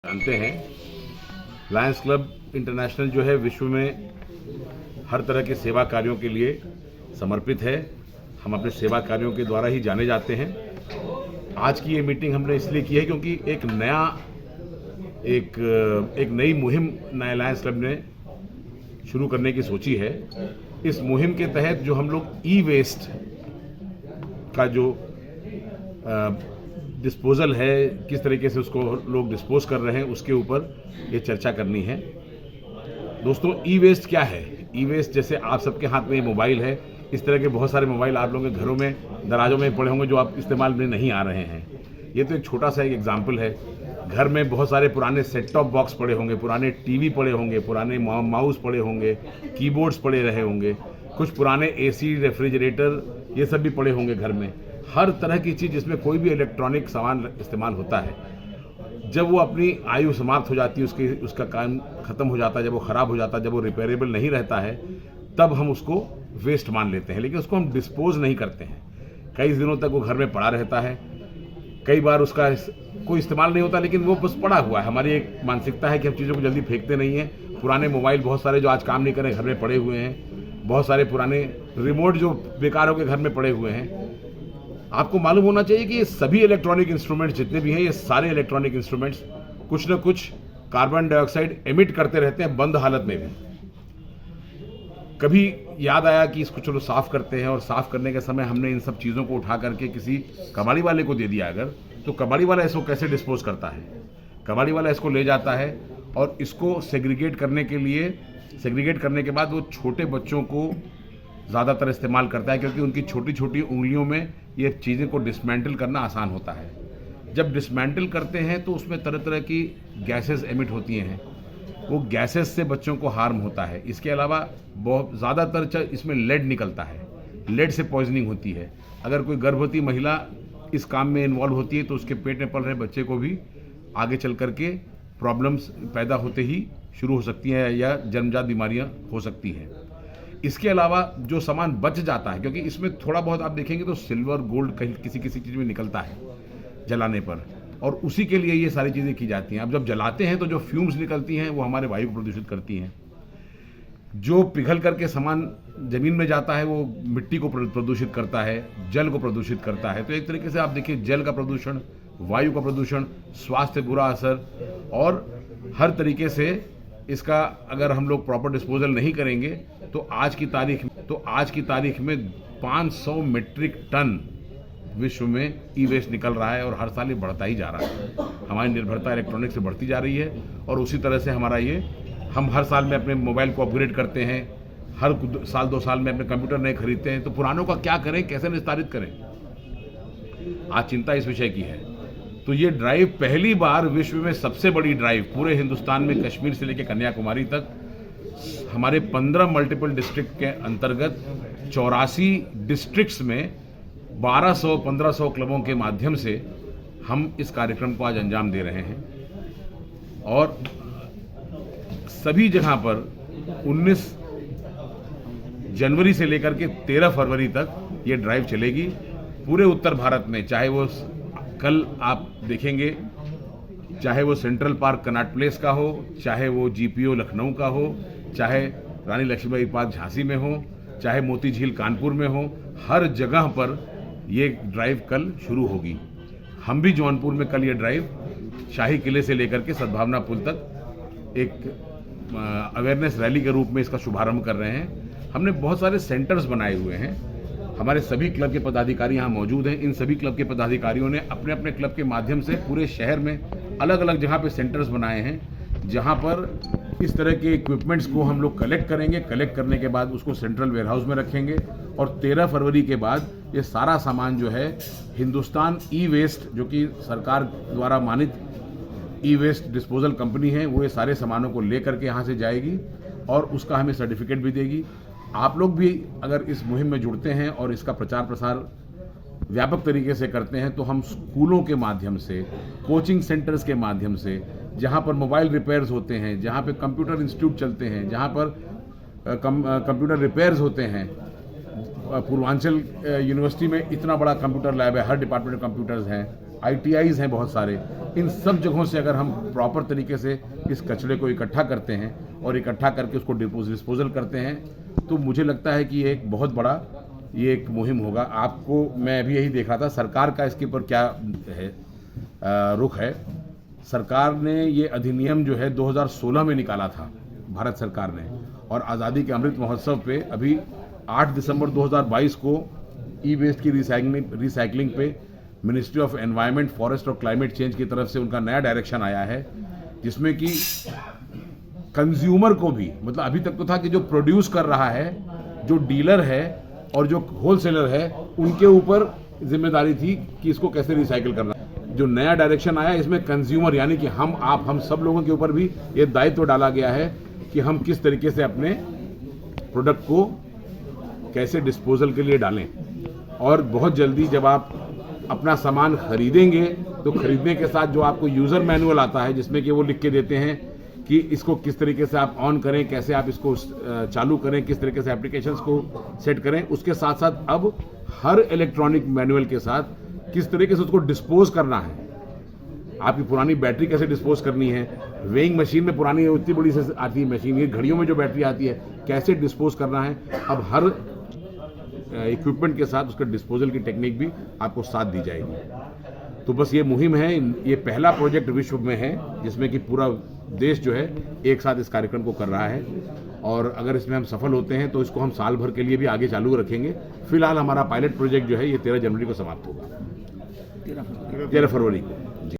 जानते हैं Lions club international जो है विश्व में हर तरह के सेवा कार्यों के लिए समर्पित है। हम अपने सेवा कार्यों के द्वारा ही जाने जाते हैं। आज की ये मीटिंग हमने इसलिए की है क्योंकि एक नई मुहिम नए लायंस क्लब ने शुरू करने की सोची है। इस मुहिम के तहत जो हम लोग ई वेस्ट का जो डिस्पोजल है, किस तरीके से उसको लोग डिस्पोज कर रहे हैं, उसके ऊपर ये चर्चा करनी है। दोस्तों, ई वेस्ट क्या है? ई वेस्ट जैसे आप सबके हाथ में ये मोबाइल है, इस तरह के बहुत सारे मोबाइल आप लोगों के घरों में, दराजों में पड़े होंगे जो आप इस्तेमाल में नहीं आ रहे हैं। ये तो एक छोटा सा एक एग्जाम्पल है। घर में बहुत सारे पुराने सेट टॉप बॉक्स पड़े होंगे, पुराने टीवी पड़े होंगे, पुराने माउस पड़े होंगे, कीबोर्ड्स पड़े रहे होंगे, कुछ पुराने एसी, रेफ्रिजरेटर, ये सब भी पड़े होंगे घर में। हर तरह की चीज़ जिसमें कोई भी इलेक्ट्रॉनिक सामान इस्तेमाल होता है, जब वो अपनी आयु समाप्त हो जाती है, उसका काम खत्म हो जाता है, जब वो ख़राब हो जाता है, जब वो रिपेयरेबल नहीं रहता है, तब हम उसको वेस्ट मान लेते हैं। लेकिन उसको हम डिस्पोज नहीं करते हैं। कई दिनों तक वो घर में पड़ा रहता है, कई बार उसका कोई इस्तेमाल नहीं होता, लेकिन वो बस पड़ा हुआ है। हमारी एक मानसिकता है कि हम चीज़ों को जल्दी फेंकते नहीं हैं। पुराने मोबाइल बहुत सारे जो आज काम नहीं कर रहे, घर में पड़े हुए हैं। बहुत सारे पुराने रिमोट जो बेकार होकर घर में पड़े हुए हैं। आपको मालूम होना चाहिए कि ये सभी इलेक्ट्रॉनिक इंस्ट्रूमेंट्स जितने भी हैं, ये सारे इलेक्ट्रॉनिक इंस्ट्रूमेंट्स कुछ न कुछ कार्बन डाइऑक्साइड एमिट करते रहते हैं, बंद हालत में भी। कभी याद आया कि इसको चलो साफ़ करते हैं, और साफ़ करने के समय हमने इन सब चीज़ों को उठा करके किसी कबाड़ी वाले को दे दिया अगर, तो कबाड़ी वाला इसको कैसे डिस्पोज करता है? कबाड़ी वाला इसको ले जाता है और इसको सेग्रीगेट करने के बाद वो छोटे बच्चों को ज़्यादातर इस्तेमाल करता है, क्योंकि उनकी छोटी छोटी उंगलियों में ये चीज़ें को डिसमेंटल करना आसान होता है। जब डिसमेंटल करते हैं तो उसमें तरह तरह की गैसेस एमिट होती हैं। वो गैसेस से बच्चों को हार्म होता है। इसके अलावा बहुत ज़्यादातर इसमें लेड निकलता है, लेड से पॉइजनिंग होती है। अगर कोई गर्भवती महिला इस काम में इन्वॉल्व होती है तो उसके पेट में पल रहे बच्चे को भी आगे चल करके प्रॉब्लम्स पैदा होते ही शुरू हो सकती हैं या जन्मजात बीमारियां हो सकती हैं। इसके अलावा जो सामान बच जाता है, क्योंकि इसमें थोड़ा बहुत आप देखेंगे तो सिल्वर, गोल्ड कहीं किसी चीज़ में निकलता है जलाने पर, और उसी के लिए ये सारी चीज़ें की जाती हैं। अब जब जलाते हैं तो जो फ्यूम्स निकलती हैं वो हमारे वायु को प्रदूषित करती हैं। जो पिघल करके सामान ज़मीन में जाता है वो मिट्टी को प्रदूषित करता है, जल को प्रदूषित करता है। तो एक तरीके से आप देखिए, जल का प्रदूषण, वायु का प्रदूषण, स्वास्थ्य बुरा असर, और हर तरीके से इसका अगर हम लोग प्रॉपर डिस्पोजल नहीं करेंगे तो आज की तारीख में 500 मीट्रिक टन विश्व में ई वेस्ट निकल रहा है, और हर साल ये बढ़ता ही जा रहा है। हमारी निर्भरता इलेक्ट्रॉनिक से बढ़ती जा रही है, और उसी तरह से हम हर साल में अपने मोबाइल को अपग्रेड करते हैं, हर साल 2 साल में अपने कंप्यूटर नए खरीदते हैं। तो पुरानों का क्या करें, कैसे निस्तारित करें? आज चिंता इस विषय की है। तो ये ड्राइव पहली बार विश्व में सबसे बड़ी ड्राइव पूरे हिंदुस्तान में, कश्मीर से लेकर कन्याकुमारी तक, हमारे 15 मल्टीपल डिस्ट्रिक्ट के अंतर्गत 84 डिस्ट्रिक्ट्स में 1200-1500 क्लबों के माध्यम से हम इस कार्यक्रम को आज अंजाम दे रहे हैं। और सभी जगह पर 19 जनवरी से लेकर के 13 फरवरी तक ये ड्राइव चलेगी पूरे उत्तर भारत में। चाहे वो कल आप देखेंगे, चाहे वो सेंट्रल पार्क कनॉट प्लेस का हो, चाहे वो जीपीओ लखनऊ का हो, चाहे रानी लक्ष्मीबाई पार्क झांसी में हो, चाहे मोती झील कानपुर में हो, हर जगह पर ये ड्राइव कल शुरू होगी। हम भी जौनपुर में कल ये ड्राइव शाही किले से लेकर के सद्भावना पुल तक एक अवेयरनेस रैली के रूप में इसका शुभारंभ कर रहे हैं। हमने बहुत सारे सेंटर्स बनाए हुए हैं। हमारे सभी क्लब के पदाधिकारी यहाँ मौजूद हैं। इन सभी क्लब के पदाधिकारियों ने अपने अपने क्लब के माध्यम से पूरे शहर में अलग अलग जगह पे सेंटर्स बनाए हैं, जहाँ पर इस तरह के इक्विपमेंट्स को हम लोग कलेक्ट करेंगे। कलेक्ट करने के बाद उसको सेंट्रल वेयरहाउस में रखेंगे, और 13 फरवरी के बाद ये सारा सामान जो है हिंदुस्तान ई वेस्ट, जो कि सरकार द्वारा मानित ई वेस्ट डिस्पोजल कंपनी है, वो ये सारे सामानों को ले करके यहाँ से जाएगी और उसका हमें सर्टिफिकेट भी देगी। आप लोग भी अगर इस मुहिम में जुड़ते हैं और इसका प्रचार प्रसार व्यापक तरीके से करते हैं, तो हम स्कूलों के माध्यम से, कोचिंग सेंटर्स के माध्यम से, जहाँ पर मोबाइल रिपेयर्स होते हैं, जहाँ पे कंप्यूटर इंस्टीट्यूट चलते हैं, जहाँ पर कंप्यूटर रिपेयर्स होते हैं। पूर्वांचल यूनिवर्सिटी में इतना बड़ा कंप्यूटर लैब है, हर डिपार्टमेंट में कंप्यूटर्स हैं। ITIs हैं बहुत सारे, इन सब जगहों से अगर हम प्रॉपर तरीके से इस कचरे को इकट्ठा करते हैं और इकट्ठा करके उसको डिस्पोजल करते हैं, तो मुझे लगता है कि ये एक बहुत बड़ा ये एक मुहिम होगा। आपको मैं अभी यही देख रहा था, सरकार का इसके ऊपर क्या है रुख है। सरकार ने ये अधिनियम जो है 2016 में निकाला था, भारत सरकार ने, और आज़ादी के अमृत महोत्सव पे अभी 8 दिसंबर 2022 को ई वेस्ट की रिसाइकलिंग पे मिनिस्ट्री ऑफ एनवायरनमेंट, फॉरेस्ट और क्लाइमेट चेंज की तरफ से उनका नया डायरेक्शन आया है, जिसमें कि कंज्यूमर को भी, मतलब अभी तक तो था कि जो प्रोड्यूस कर रहा है, जो डीलर है और जो होलसेलर है, उनके ऊपर जिम्मेदारी थी कि इसको कैसे रिसाइकिल करना। जो नया डायरेक्शन आया इसमें कंज्यूमर यानी कि हम सब लोगों के ऊपर भी ये दायित्व डाला गया है कि हम किस तरीके से अपने प्रोडक्ट को कैसे डिस्पोजल के लिए डालें। और बहुत जल्दी जब आप अपना सामान खरीदेंगे तो खरीदने के साथ जो आपको यूज़र मैनुअल आता है, जिसमें कि वो लिख के देते हैं कि इसको किस तरीके से आप ऑन करें, कैसे आप इसको चालू करें, किस तरीके से एप्लीकेशंस को सेट करें, उसके साथ साथ अब हर इलेक्ट्रॉनिक मैनुअल के साथ किस तरीके से उसको डिस्पोज करना है। आपकी पुरानी बैटरी कैसे डिस्पोज करनी है, वेइंग मशीन में पुरानी उतनी बड़ी से आती है मशीन, ये घड़ियों में जो बैटरी आती है कैसे डिस्पोज करना है, अब हर इक्विपमेंट के साथ उसका डिस्पोजल की टेक्निक भी आपको साथ दी जाएगी। तो बस ये मुहिम है, ये पहला प्रोजेक्ट विश्व में है जिसमें कि पूरा देश जो है एक साथ इस कार्यक्रम को कर रहा है, और अगर इसमें हम सफल होते हैं तो इसको हम साल भर के लिए भी आगे चालू रखेंगे। फिलहाल हमारा पायलट प्रोजेक्ट जो है ये 13 जनवरी को समाप्त होगा, 13 फरवरी को।